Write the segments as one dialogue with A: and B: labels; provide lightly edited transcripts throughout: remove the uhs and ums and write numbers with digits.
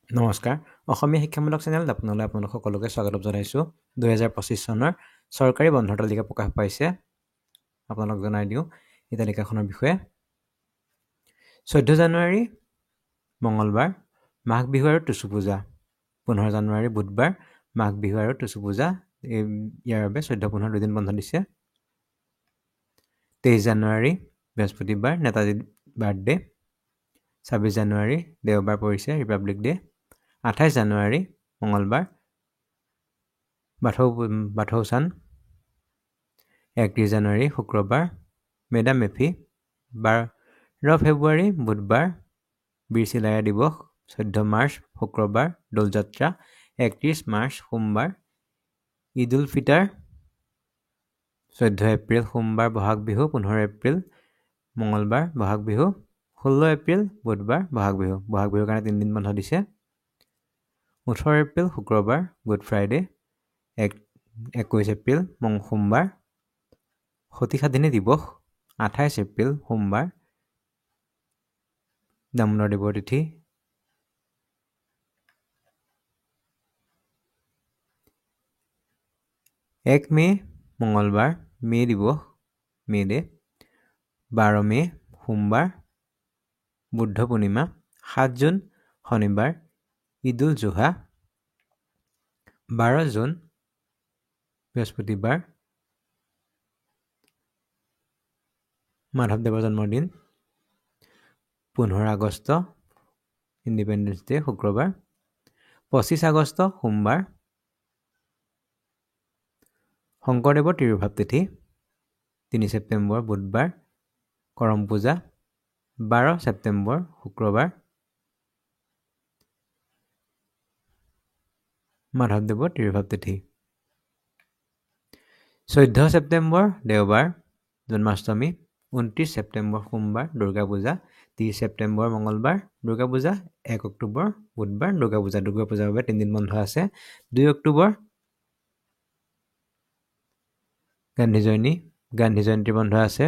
A: নমস্কাৰ অসমীয়া শিক্ষামূলক চেনেলত আপোনালোক সকলোকে স্বাগতম জনাইছোঁ 2025 চনৰ চৰকাৰী বন্ধৰ তালিকা প্ৰকাশ পাইছে আপোনালোক জনাই দিওঁ এই তালিকাখনৰ বিষয়ে 14 জানুৱাৰী মঙলবাৰ মাঘ বিহু আৰু টুচু পূজা 15 জানুৱাৰী বুধবাৰ মাঘ বিহু আৰু টুচু পূজা ইয়াৰ বাবে 14-15 দুদিন বন্ধ দিছে 23 জানুৱাৰী বৃহস্পতিবাৰ নেতাজী বাৰ্থডে 26 জানুৱাৰী দেওবাৰ পৰিছে ৰিপাব্লিক ডে 28 জানুৱাৰী মঙলবাৰ বাথৌ-চান 31 জানুৱাৰী শুক্ৰবাৰ মেডাম মেফি 12 ফেব্ৰুৱাৰী বুধবাৰ বীৰ চিলাৰায় দিৱস 14 মাৰ্চ শুক্ৰবাৰ দৌল যাত্ৰা 31 মাৰ্চ সোমবাৰ ঈদ উল ফিতৰ 14 এপ্ৰিল সোমবাৰ বহাগ বিহু 15 এপ্ৰিল মঙলবাৰ বহাগ বিহু 16 এপ্ৰিল বুধবাৰ বহাগ বিহুৰ কাৰণে 3 দিন বন্ধ দিছে 18 এপ্ৰিল শুক্ৰবাৰ গুড ফ্ৰাইডে 21 এপ্ৰিল সোমবাৰ সতী সাধিনী দিৱস 28 এপ্ৰিল সোমবাৰ দামোদৰ দেৱৰ তিথি 1 মে মঙলবাৰ মে দিৱস মে ডে 12 মে সোমবাৰ বুদ্ধ পূৰ্ণিমা 7 জুন শনিবাৰ ঈদ উল জুহা 12 জুন বৃহস্পতিবাৰ মাধৱদেৱৰ জন্মদিন 15 আগষ্ট ইণ্ডিপেণ্ডেন্স ডে শুক্ৰবাৰ 25 আগষ্ট সোমবাৰ শংকৰদেৱৰ তিৰুভাৱ তিথি 3 ছেপ্টেম্বৰ বুধবাৰ কৰম পূজা 12 ছেপ্টেম্বৰ শুক্ৰবাৰ মাধৱদেৱৰ তিৰুভাৱ তিথি 14 ছেপ্টেম্বৰ দেওবাৰ জন্মাষ্টমী 29 ছেপ্টেম্বৰ সোমবাৰ দুৰ্গা পূজা 30 ছেপ্টেম্বৰ মঙলবাৰ দুৰ্গা পূজা 1 অক্টোবৰ বুধবাৰ দুৰ্গা পূজাৰ বাবে 3 দিন বন্ধ আছে 2 অক্টোবৰ গান্ধী জয়ন্তী বন্ধ আছে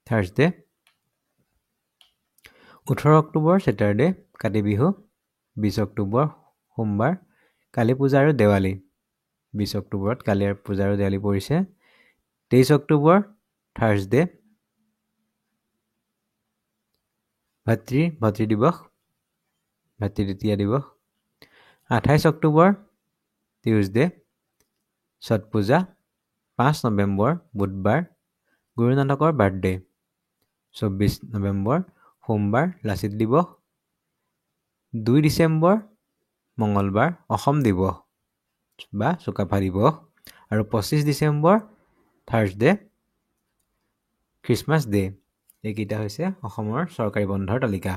A: থাৰ্সডে 18 অক্টোবৰ স্যাটাৰডে কাতি বিহু 20 অক্টোবৰ সোমবাৰ কালী পূজা আৰু দেৱালী 20 অক্টোবৰত কালী পূজা আৰু দেৱালী পৰিছে 23 অক্টোবৰ থাৰ্সডে ভাতৃ দিৱস ভাতৃ তৃতীয়া দিৱস 28 অক্টোবৰ টিউজডে ছট পূজা 5 নৱেম্বৰ বুধবাৰ গুৰু নানকৰ বাৰ্থডে 24 নৱেম্বৰ সোমবাৰ লাচিত দিৱস 2 ডিচেম্বৰ মঙলবাৰ অসম দিৱস বা চুকাফা দিৱস আৰু 25 ডিচেম্বৰ থাৰ্সডে খ্ৰীষ্টমাছ ডে এইকেইটা হৈছে অসমৰ চৰকাৰী বন্ধৰ তালিকা